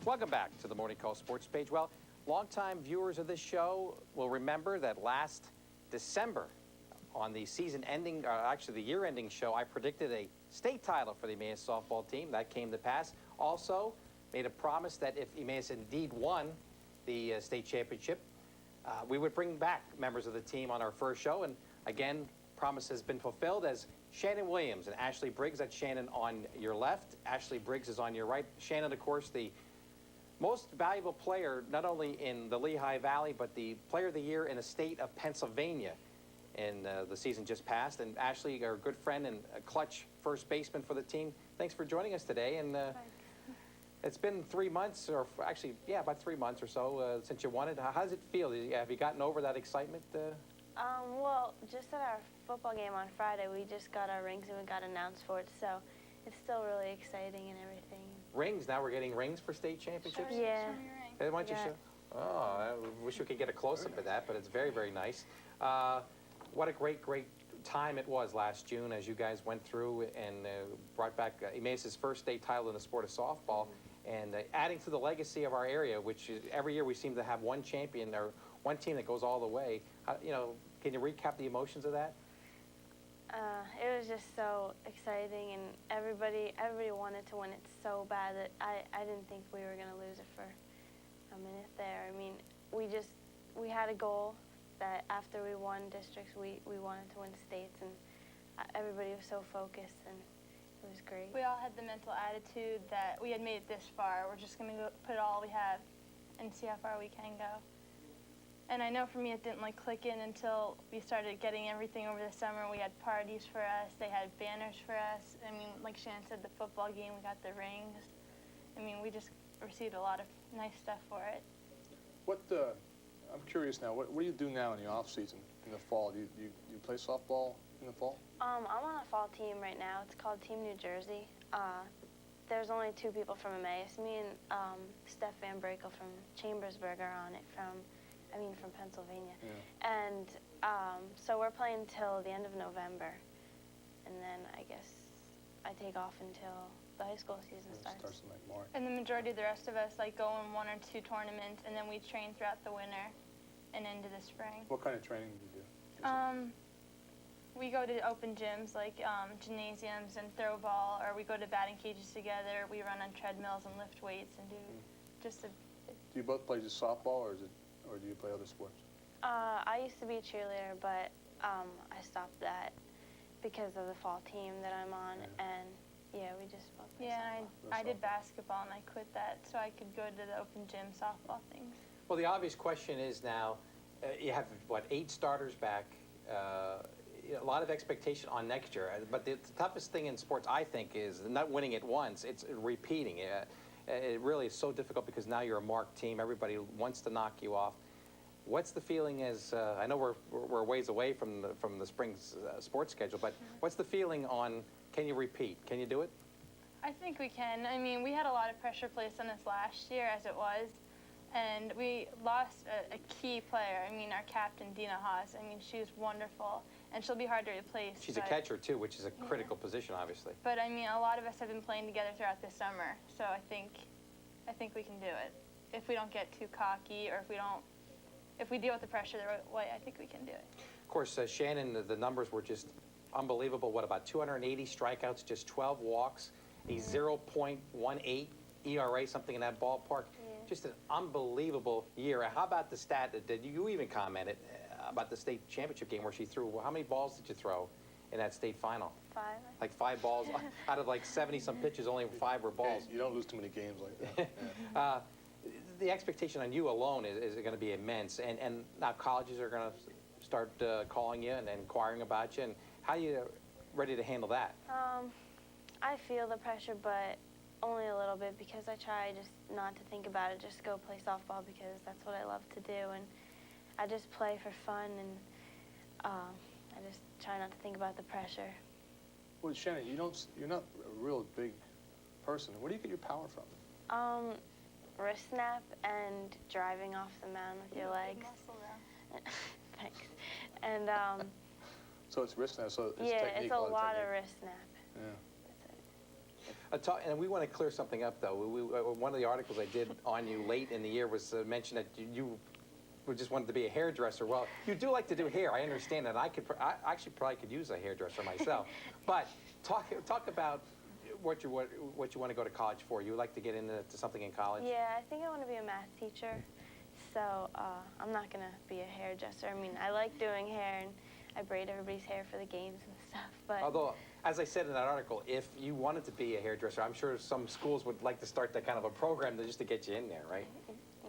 Welcome back to the Morning Call Sports Page. Well, longtime viewers of this show will remember that last December on the season-ending, actually the year-ending show, I predicted a state title for the Emmaus softball team. That came to pass. Also, made a promise that if Emmaus indeed won the state championship, we would bring back members of the team on our first show. And again, promise has been fulfilled as Shannon Williams and Ashley Briggs. That's Shannon on your left. Ashley Briggs is on your right. Shannon, of course, the most valuable player, not only in the Lehigh Valley, but the player of the year in the state of Pennsylvania in the season just passed. And Ashley, our good friend and a clutch first baseman for the team, thanks for joining us today. And it's been 3 months, or actually, yeah, about 3 months or so since you won it. How does it feel? Have you gotten over that excitement? Well, just at our football game on Friday, we just got our rings and we got announced for it, so it's still really exciting and everything. Rings? Now we're getting rings for state championships? Yeah. Hey, why don't you show? Oh, I wish we could get a close-up of that, but it's very, very nice. What a great, great time it was last June as you guys went through and brought back Emmaus' first state title in the sport of softball, and adding to the legacy of our area, which is, every year we seem to have one champion or one team that goes all the way. You know, can you recap the emotions of that? It was just so exciting, and everybody wanted to win it so bad that I didn't think we were going to lose it for a minute there. I mean, we had a goal that after we won districts, we wanted to win states, and everybody was so focused, and it was great. We all had the mental attitude that we had made it this far. We're just going to put all we have and see how far we can go. And I know for me it didn't click in until we started getting everything over the summer. We had parties for us, they had banners for us. I mean, like Shannon said, the football game, we got the rings. I mean, we just received a lot of nice stuff for it. I'm curious now, what do you do now in the off season, in the fall? Do you play softball in the fall? I'm on a fall team right now. It's called Team New Jersey. There's only 2 people from Emmaus. Me and Steph Van Brakel from Chambersburg are on it from Pennsylvania. Yeah. And so we're playing till the end of November. And then I guess I take off until the high school season starts. Starts in March. And the majority of the rest of us go in 1 or 2 tournaments, and then we train throughout the winter and into the spring. What kind of training do you do? We go to open gyms like gymnasiums and throw ball, or we go to batting cages together. We run on treadmills and lift weights and do just a... Do you both play just softball, or do you play other sports? I used to be a cheerleader, but I stopped that because of the fall team that I'm on, and yeah, we just both play softball. I did basketball, and I quit that so I could go to the open gym softball things. Well, the obvious question is now, you have, what, 8 starters back, a lot of expectation on next year, but the toughest thing in sports, I think, is not winning it once, it's repeating it. It really is so difficult because now you're a marked team. Everybody wants to knock you off. What's the feeling as, I know we're ways away from the spring sports schedule, but what's the feeling on, can you repeat? Can you do it? I think we can. I mean, we had a lot of pressure placed on us last year as it was, and we lost a key player. I mean, our captain, Dina Haas. I mean, she was wonderful, and she'll be hard to replace. She's a catcher, too, which is a critical position, obviously. But, I mean, a lot of us have been playing together throughout the summer, so I think we can do it. If we don't get too cocky, or if we deal with the pressure the right way, I think we can do it. Of course, Shannon, the numbers were just unbelievable. What, about 280 strikeouts, just 12 walks, a 0.18 ERA, something in that ballpark. Yeah. Just an unbelievable year. How about the stat that you even commented about the state championship game where she threw? How many balls did you throw in that state final? 5. Like 5 balls out of 70-some pitches, only 5 were balls. You don't lose too many games like that. Yeah. The expectation on you alone is going to be immense, and now colleges are going to start calling you and inquiring about you. And how are you ready to handle that? I feel the pressure, but only a little bit, because I try just not to think about it, just go play softball because that's what I love to do, and I just play for fun, and I just try not to think about the pressure. Well, Shannon, you're not a real big person. Where do you get your power from? Wrist snap and driving off the mound with your legs. Thanks. And so it's wrist snap. So it's yeah, technique, it's a lot technique. of wrist snap. Yeah. That's it. And we want to clear something up, though. One of the articles I did on you late in the year was mentioned that you just wanted to be a hairdresser. Well, you do like to do hair. I understand that. I actually probably could use a hairdresser myself. But talk about what you want to go to college for. You would like to get into something in college? Yeah, I think I want to be a math teacher. So I'm not going to be a hairdresser. I mean, I like doing hair, and I braid everybody's hair for the games and stuff. But although, as I said in that article, if you wanted to be a hairdresser, I'm sure some schools would like to start that kind of a program just to get you in there, right?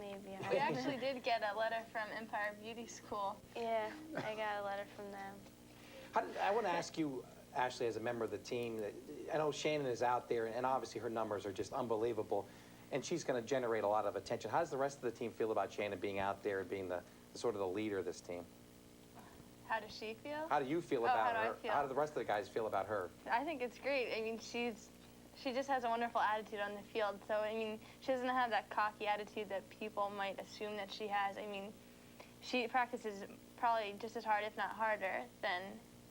maybe. We actually did get a letter from Empire Beauty School. Yeah, I got a letter from them. I want to ask you, Ashley, as a member of the team, I know Shannon is out there, and obviously her numbers are just unbelievable, and she's going to generate a lot of attention. How does the rest of the team feel about Shannon being out there and being the sort of the leader of this team? How does she feel? How do you feel about her? Feel? How do the rest of the guys feel about her? I think it's great. I mean, she just has a wonderful attitude on the field. So, I mean, she doesn't have that cocky attitude that people might assume that she has. I mean, she practices probably just as hard, if not harder, than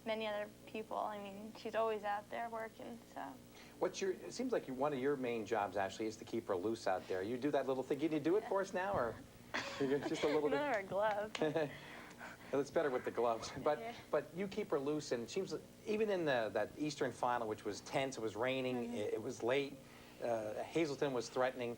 many other people. I mean, she's always out there working, so. It seems like one of your main jobs, Ashley, is to keep her loose out there. You do that little thing. Can you do it for us now, or just a little bit? None of her gloves. It's better with the gloves. But you keep her loose, and it seems even in that Eastern final, which was tense, it was raining, it was late, Hazleton was threatening.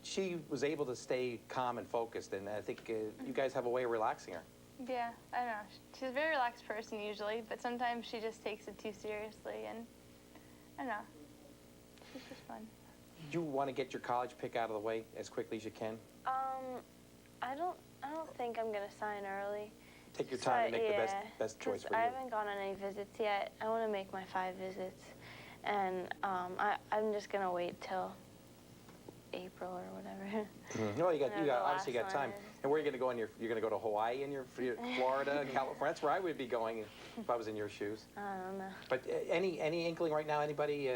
She was able to stay calm and focused, and I think you guys have a way of relaxing her. Yeah, I don't know. She's a very relaxed person usually, but sometimes she just takes it too seriously, and I don't know. She's just fun. Do you want to get your college pick out of the way as quickly as you can? I don't think I'm gonna sign early. Take your time to make the best choice for you. I haven't gone on any visits yet. I want to make my 5 visits, and I'm just gonna wait till April or whatever. No, you obviously got time. And where are you going to go? You're going to go to Hawaii in your Florida, California? That's where I would be going if I was in your shoes. I don't know. But any inkling right now? Anybody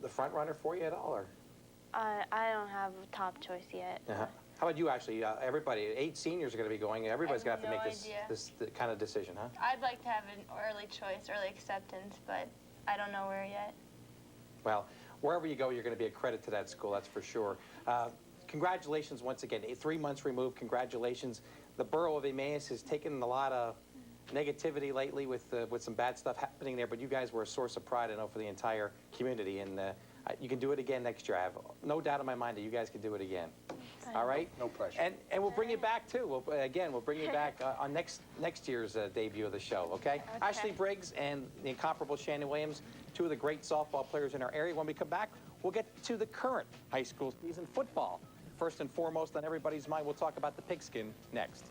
the front runner for you at all? Or I don't have a top choice yet. How about you, Ashley? Everybody, 8 seniors are going to be going. Everybody's going to have to make this kind of decision, huh? I'd like to have an early choice, early acceptance, but I don't know where yet. Well, wherever you go, you're going to be a credit to that school, that's for sure. Congratulations once again. 3 months removed, congratulations. The borough of Emmaus has taken a lot of negativity lately with some bad stuff happening there, but you guys were a source of pride, I know, for the entire community, and you can do it again next year. I have no doubt in my mind that you guys can do it again. All right? No pressure. And we'll bring you back, too. We'll bring you back on next year's debut of the show, okay? Ashley Briggs and the incomparable Shannon Williams, 2 of the great softball players in our area. When we come back, we'll get to the current high school season football. First and foremost on everybody's mind, we'll talk about the pigskin next.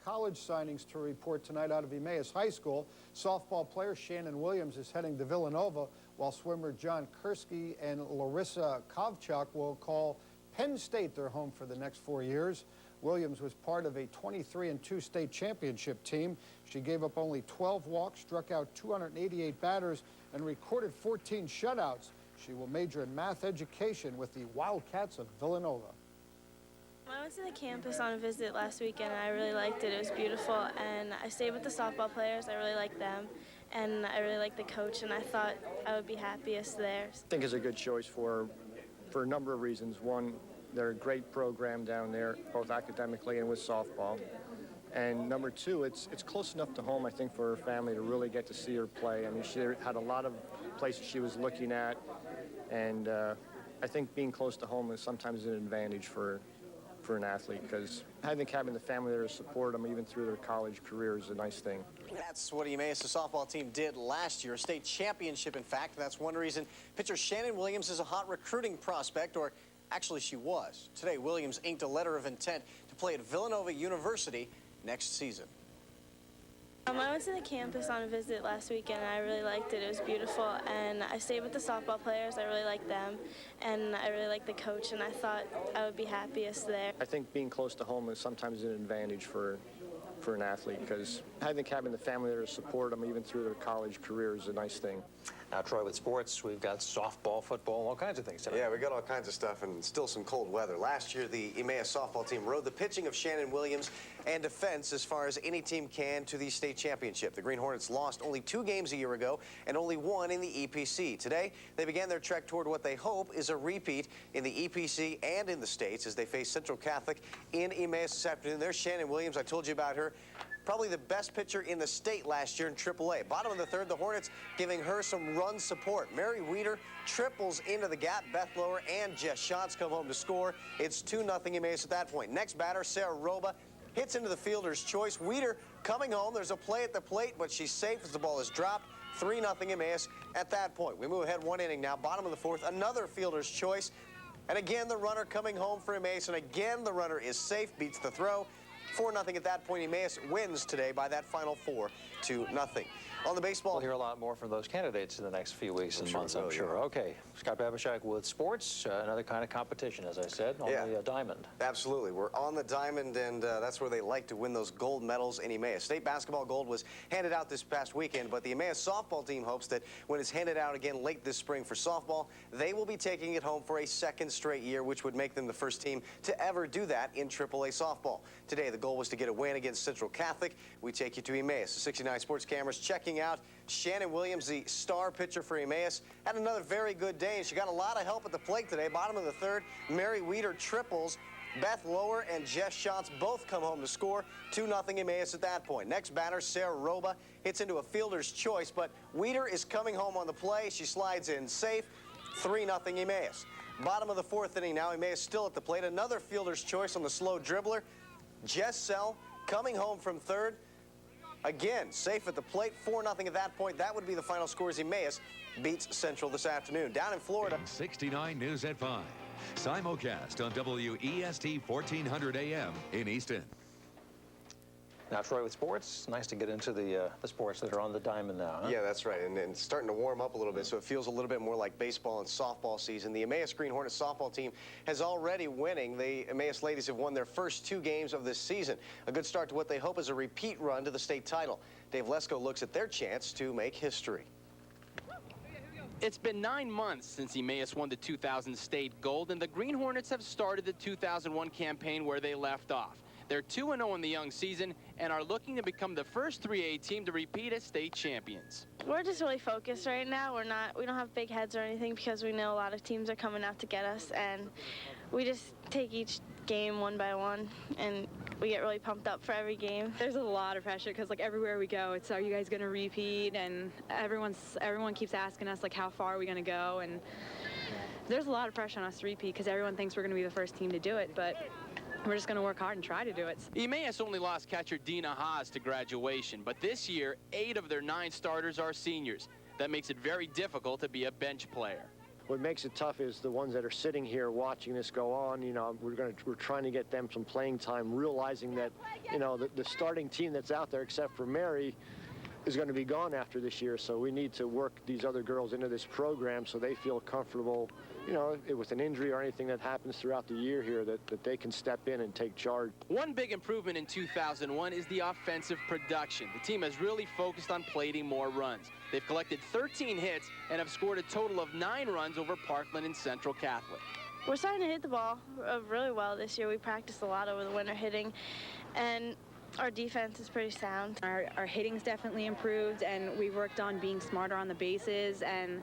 College signings to report tonight out of Emmaus High School. Softball player Shannon Williams is heading to Villanova, while swimmer John Kursky and Larissa Kovchuk will call Penn State their home for the next 4 years. Williams was part of a 23-2 state championship team. She gave up only 12 walks, struck out 288 batters, and recorded 14 shutouts. She will major in math education with the Wildcats of Villanova. I went to the campus on a visit last weekend, and I really liked it. It was beautiful, and I stayed with the softball players. I really liked them, and I really liked the coach, and I thought I would be happiest there. I think it's a good choice for a number of reasons. One, they're a great program down there, both academically and with softball. And number 2, it's close enough to home, I think, for her family to really get to see her play. I mean, she had a lot of places she was looking at, and I think being close to home is sometimes an advantage for an athlete, because I think having the family there to support them even through their college career is a nice thing. That's what Emmaus' softball team did last year, a state championship, in fact. That's one reason pitcher Shannon Williams is a hot recruiting prospect, or actually she was. Today, Williams inked a letter of intent to play at Villanova University next season. I went to the campus on a visit last weekend, and I really liked it. It was beautiful, and I stayed with the softball players. I really liked them, and I really liked the coach, and I thought I would be happiest there. I think being close to home is sometimes an advantage for an athlete, because I think having the family there to support them even through their college career is a nice thing. Now, Troy, with sports, we've got softball, football, all kinds of things tonight. Yeah, we got all kinds of stuff and still some cold weather. Last year, the Emmaus softball team rode the pitching of Shannon Williams and defense as far as any team can to the state championship. The Green Hornets lost only 2 games a year ago and only 1 in the EPC. Today, they began their trek toward what they hope is a repeat in the EPC and in the states as they face Central Catholic in Emmaus this afternoon. There's Shannon Williams. I told you about her. Probably the best pitcher in the state last year in AAA. Bottom of the 3rd, the Hornets giving her some run support. Mary Weeder triples into the gap. Beth Lower and Jess Schatz come home to score. It's 2-0 Emmaus at that point. Next batter, Sarah Roba hits into the fielder's choice. Weeder coming home. There's a play at the plate, but she's safe as the ball is dropped. 3-0 Emmaus at that point. We move ahead 1 inning now. Bottom of the 4th, another fielder's choice. And again, the runner coming home for Emmaus. And again, the runner is safe, beats the throw. 4-0 at that point. Emmaus wins today by that final 4-0. On the baseball. We'll hear a lot more from those candidates in the next few weeks and months, I'm sure. Yeah. Okay, Scott Babishak with sports, another kind of competition, as I said, on the diamond. Absolutely. We're on the diamond, and that's where they like to win those gold medals in Emmaus. State basketball gold was handed out this past weekend, but the Emmaus softball team hopes that when it's handed out again late this spring for softball, they will be taking it home for a 2nd straight year, which would make them the first team to ever do that in AAA softball. Today, the goal was to get a win against Central Catholic. We take you to Emmaus. The 69 Sports cameras checking out Shannon Williams, the star pitcher for Emmaus, had another very good day, and she got a lot of help at the plate today. Bottom of the 3rd, Mary Weeder triples. Beth Lower and Jess Schatz both come home to score. 2-0 Emmaus at that point. Next batter, Sarah Roba hits into a fielder's choice, but Weeder is coming home on the play. She slides in safe. 3-0 Emmaus. Bottom of the 4th inning now. Emmaus still at the plate. Another fielder's choice on the slow dribbler. Jess Sell coming home from 3rd. Again, safe at the plate. 4-0 at that point. That would be the final score as Emmaus beats Central this afternoon. Down in Florida. 69 News at 5. Simulcast on WEST 1400 AM in Easton. Now, Troy, with sports, nice to get into the sports that are on the diamond now. Huh? Yeah, that's right, and it's starting to warm up a little bit, so it feels a little bit more like baseball and softball season. The Emmaus Green Hornets softball team has already winning. The Emmaus ladies have won their first 2 games of this season. A good start to what they hope is a repeat run to the state title. Dave Lesko looks at their chance to make history. It's been 9 months since Emmaus won the 2000 state gold, and the Green Hornets have started the 2001 campaign where they left off. They're 2-0 in the young season and are looking to become the first 3A team to repeat as state champions. We're just really focused right now. We don't have big heads or anything because we know a lot of teams are coming out to get us, and we just take each game one by one, and we get really pumped up for every game. There's a lot of pressure because like everywhere we go, it's are you guys going to repeat? And everyone keeps asking us like how far are we going to go, and there's a lot of pressure on us to repeat because everyone thinks we're going to be the first team to do it, but we're just going to work hard and try to do it. Emmaus only lost catcher Dina Haas to graduation, but this year 8 of their 9 starters are seniors. That makes it very difficult to be a bench player. What makes it tough is the ones that are sitting here watching this go on. You know, we're trying to get them some playing time, realizing that, you know, the starting team that's out there, except for Mary, is going to be gone after this year. So we need to work these other girls into this program so they feel comfortable, you know, with an injury or anything that happens throughout the year here, that they can step in and take charge. One big improvement in 2001 is the offensive production. The team has really focused on plating more runs. They've collected 13 hits and have scored a total of 9 runs over Parkland and Central Catholic. We're starting to hit the ball really well this year. We practiced a lot over the winter hitting, and our defense is pretty sound. Our hitting's definitely improved, and we've worked on being smarter on the bases, and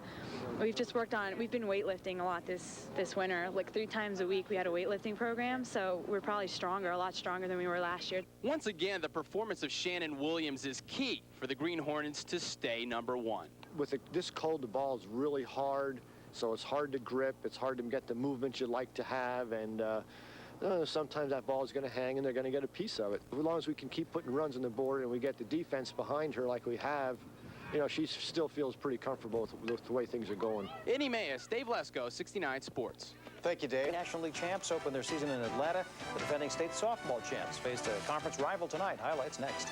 we've been weightlifting a lot this winter. Like 3 times a week we had a weightlifting program, so we're probably a lot stronger than we were last year. Once again, the performance of Shannon Williams is key for the Green Hornets to stay #1. With this cold, the ball is really hard, so it's hard to grip. It's hard to get the movement you'd like to have, and sometimes that ball is going to hang and they're going to get a piece of it. As long as we can keep putting runs on the board and we get the defense behind her like we have, you know, she still feels pretty comfortable with the way things are going. In Emmaus, Dave Lesko, 69 Sports. Thank you, Dave. National League champs open their season in Atlanta. The defending state softball champs faced a conference rival tonight. Highlights next.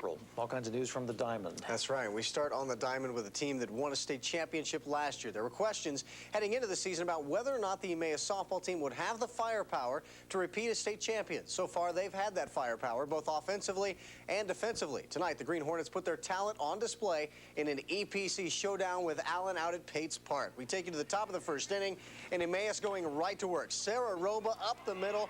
April. All kinds of news from the Diamond. That's right. We start on the Diamond with a team that won a state championship last year. There were questions heading into the season about whether or not the Emmaus softball team would have the firepower to repeat as state champions. So far, they've had that firepower, both offensively and defensively. Tonight, the Green Hornets put their talent on display in an EPC showdown with Allen out at Pates Park. We take you to the top of the first inning, and Emmaus going right to work. Sarah Roba up the middle.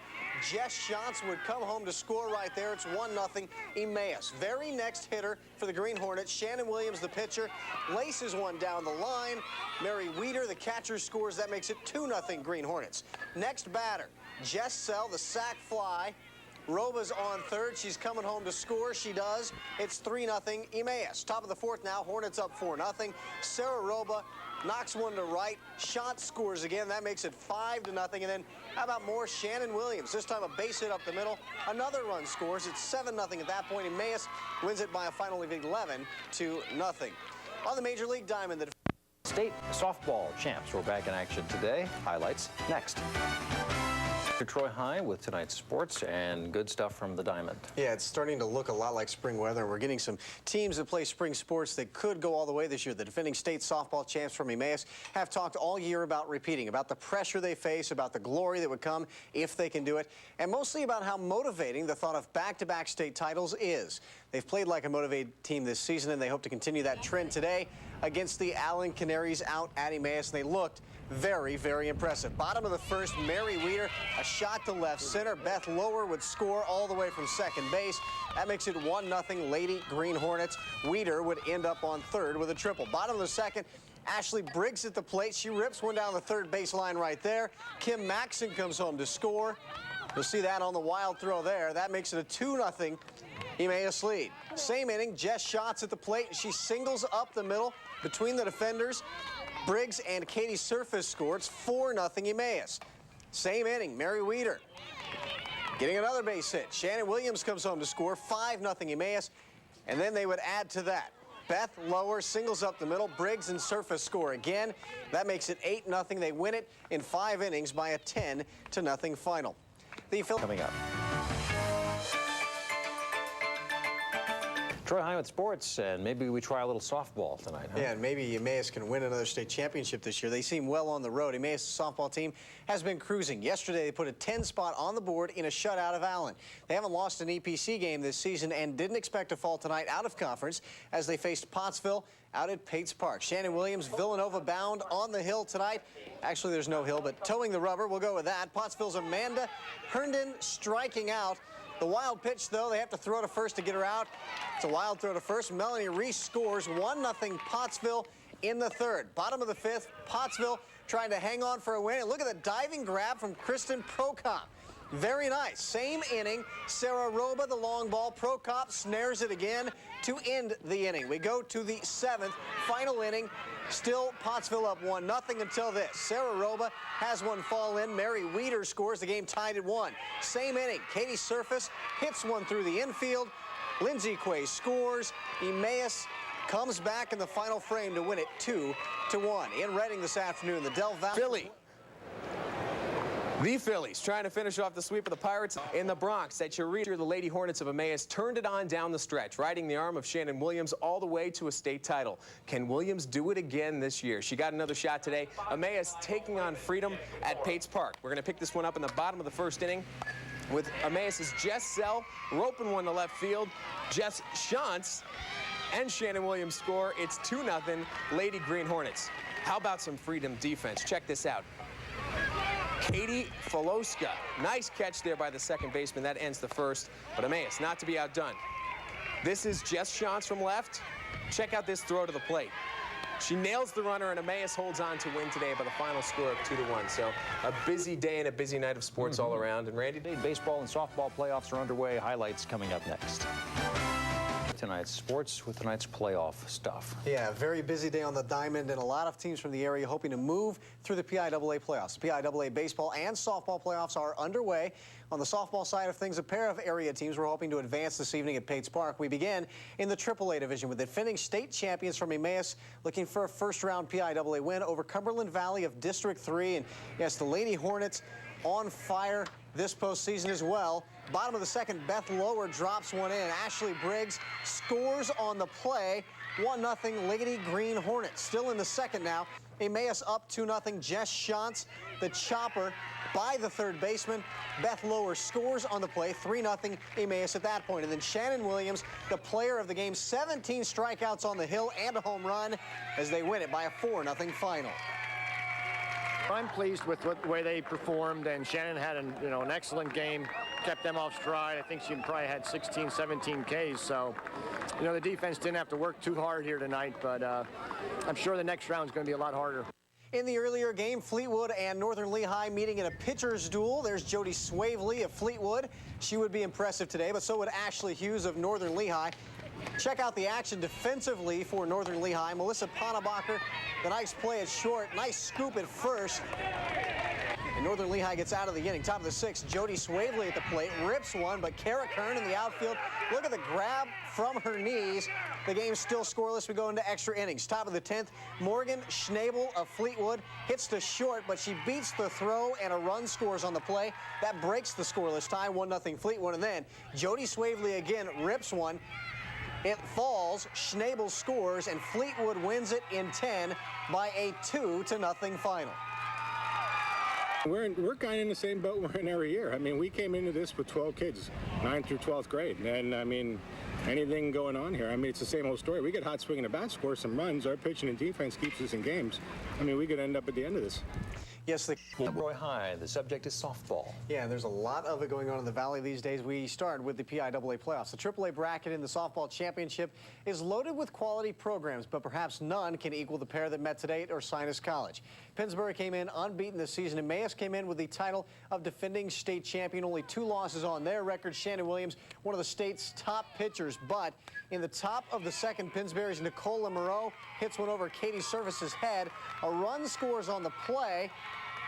Jess Shantz would come home to score right there. It's 1-0 Emmaus. Very next hitter for the Green Hornets, Shannon Williams, the pitcher, laces one down the line. Mary Weeder, the catcher, scores. That makes it 2-0 Green Hornets. Next batter, Jess Sell, the sac fly. Roba's on third. She's coming home to score. She does. It's 3-0 Emmaus. Top of the fourth now. Hornets up 4-0. Sarah Roba knocks one to right. Shot scores again. That makes it 5-0. And then how about more? Shannon Williams. This time a base hit up the middle. Another run scores. It's 7-0 at that point. Emmaus wins it by a final of 11-0. On the Major League Diamond, the State softball champs were back in action today. Highlights next. Troy High with tonight's sports and good stuff from the Diamond. Yeah, it's starting to look a lot like spring weather. We're getting some teams that play spring sports that could go all the way this year. The defending state softball champs from Emmaus have talked all year about repeating, about the pressure they face, about the glory that would come if they can do it, and mostly about how motivating the thought of back-to-back state titles is. They've played like a motivated team this season, and they hope to continue that trend today against the Allen Canaries out at Emmaus, and they looked very, very impressive. Bottom of the first, Mary Weeder, a shot to left center. Beth Lower would score all the way from second base. That makes it 1-0 Lady Green Hornets. Weeder would end up on third with a triple. Bottom of the second, Ashley Briggs at the plate. She rips one down the third baseline right there. Kim Maxon comes home to score. You'll see that on the wild throw there. That makes it a 2-0 Emmaus lead. Same inning, Jess Shantz at the plate. She singles up the middle between the defenders. Briggs and Katie Surface score. It's 4-0 Emmaus. Same inning, Mary Weeder getting another base hit. Shannon Williams comes home to score. 5-0 Emmaus. And then they would add to that. Beth Lower singles up the middle. Briggs and Surface score again. That makes it 8-0. They win it in 5 innings by a 10-0 final. Coming up. Troy High with sports, and maybe we try a little softball tonight, huh? Yeah, and maybe Emmaus can win another state championship this year. They seem well on the road. Emmaus' softball team has been cruising. Yesterday, they put a 10 spot on the board in a shutout of Allen. They haven't lost an EPC game this season and didn't expect to fall tonight out of conference as they faced Pottsville out at Pates Park. Shannon Williams, Villanova bound on the hill tonight. Actually, there's no hill, but towing the rubber. We'll go with that. Pottsville's Amanda Herndon striking out. The wild pitch, though, they have to throw to first to get her out. It's a wild throw to first. Melanie Reese scores. 1-0 Pottsville in the third. Bottom of the fifth, Pottsville trying to hang on for a win. And look at the diving grab from Kristen Prokop. Very nice. Same inning. Sarah Roba, the long ball. Prokop snares it again to end the inning. We go to the 7th, final inning. Still Pottsville up 1-0 until this. Sarah Roba has one fall in. Mary Weeder scores. The game tied at 1. Same inning. Katie Surface hits one through the infield. Lindsay Quay scores. Emmaus comes back in the final frame to win it 2-1. In Reading this afternoon, the Del Valle. Philly. The Phillies trying to finish off the sweep of the Pirates in the Bronx. At Eureka, the Lady Hornets of Emmaus turned it on down the stretch, riding the arm of Shannon Williams all the way to a state title. Can Williams do it again this year? She got another shot today. Emmaus taking on Freedom at Pates Park. We're going to pick this one up in the bottom of the first inning with Emmaus' Jess Sell roping one to left field. Jess Shantz and Shannon Williams score. It's 2-0 Lady Green Hornets. How about some Freedom defense? Check this out. Katie Foloska. Nice catch there by the second baseman. That ends the first, but Emmaus not to be outdone. This is Jess Shantz from left. Check out this throw to the plate. She nails the runner, and Emmaus holds on to win today by the final score of 2-1. So a busy day and a busy night of sports all around. And Randy? Baseball and softball playoffs are underway. Highlights coming up next. Tonight's sports with tonight's playoff stuff. Yeah, very busy day on the Diamond, and a lot of teams from the area hoping to move through the PIAA playoffs. The PIAA baseball and softball playoffs are underway. On the softball side of things, a pair of area teams were hoping to advance this evening at Pates Park. We begin in the AAA division with the defending state champions from Emmaus looking for a first-round PIAA win over Cumberland Valley of District 3. And yes, the Lady Hornets on fire. this postseason as well. Bottom of the second, Beth Lower drops one in. Ashley Briggs scores on the play. 1-0 Lady Green Hornets. Still in the second now. Emmaus up 2-0. Jess Shantz, the chopper, by the third baseman. Beth Lower scores on the play. 3-0 Emmaus at that point. And then Shannon Williams, the player of the game, 17 strikeouts on the hill and a home run as they win it by a 4-0 final. I'm pleased with the way they performed, and Shannon had an excellent game, kept them off stride. I think she probably had 16, 17 Ks, so the defense didn't have to work too hard here tonight, but I'm sure the next round is going to be a lot harder. In the earlier game, Fleetwood and Northern Lehigh meeting in a pitcher's duel. There's Jody Swavely of Fleetwood. She would be impressive today, but so would Ashley Hughes of Northern Lehigh. Check out the action defensively for Northern Lehigh. Melissa Panabacher, the nice play at short, nice scoop at first. And Northern Lehigh gets out of the inning. Top of the sixth, Jody Swavely at the plate, rips one, but Kara Kern in the outfield. Look at the grab from her knees. The game's still scoreless. We go into extra innings. Top of the 10th, Morgan Schnabel of Fleetwood hits to short, but she beats the throw and a run scores on the play. That breaks the scoreless tie, 1-0 Fleetwood. And then Jody Swavely again rips one. It falls, Schnabel scores, and Fleetwood wins it in 10 by a 2-0 final. We're kind of in the same boat we're in every year. I mean, we came into this with 12 kids, 9th through 12th grade. And, I mean, anything going on here, I mean, it's the same old story. We get hot swinging the bat, score some runs. Our pitching and defense keeps us in games. I mean, we could end up at the end of this. Yes, Roy High, the subject is softball. Yeah, there's a lot of it going on in the Valley these days. We start with the PIAA playoffs. The AAA bracket in the softball championship is loaded with quality programs, but perhaps none can equal the pair that met today at Ursinus College. Pennsbury came in unbeaten this season. Emmaus came in with the title of defending state champion. Only 2 losses on their record. Shannon Williams, one of the state's top pitchers, but in the top of the second, Pennsbury's Nicola Moreau hits one over Katie Service's head. A run scores on the play,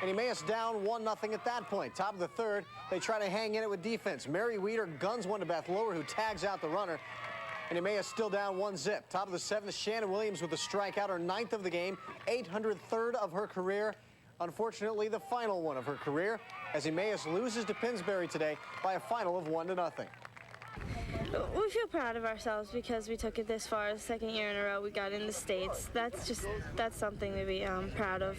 and Emmaus down 1-0 at that point. Top of the third, they try to hang in it with defense. Mary Weeder guns one to Beth Lower, who tags out the runner, and Emmaus still down 1-0. Top of the 7th, Shannon Williams with a strikeout, her 9th of the game, 803rd of her career. Unfortunately, the final one of her career, as Emmaus loses to Pennsbury today by a final of 1-0. We feel proud of ourselves because we took it this far. The second year in a row we got in the States. That's something to be proud of.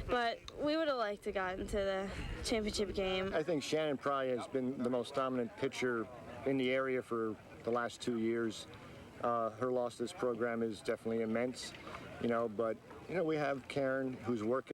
But we would have liked to got into the championship game. I think Shannon probably has been the most dominant pitcher in the area for the last 2 years. Her loss to this program is definitely immense, but we have Karen, who's working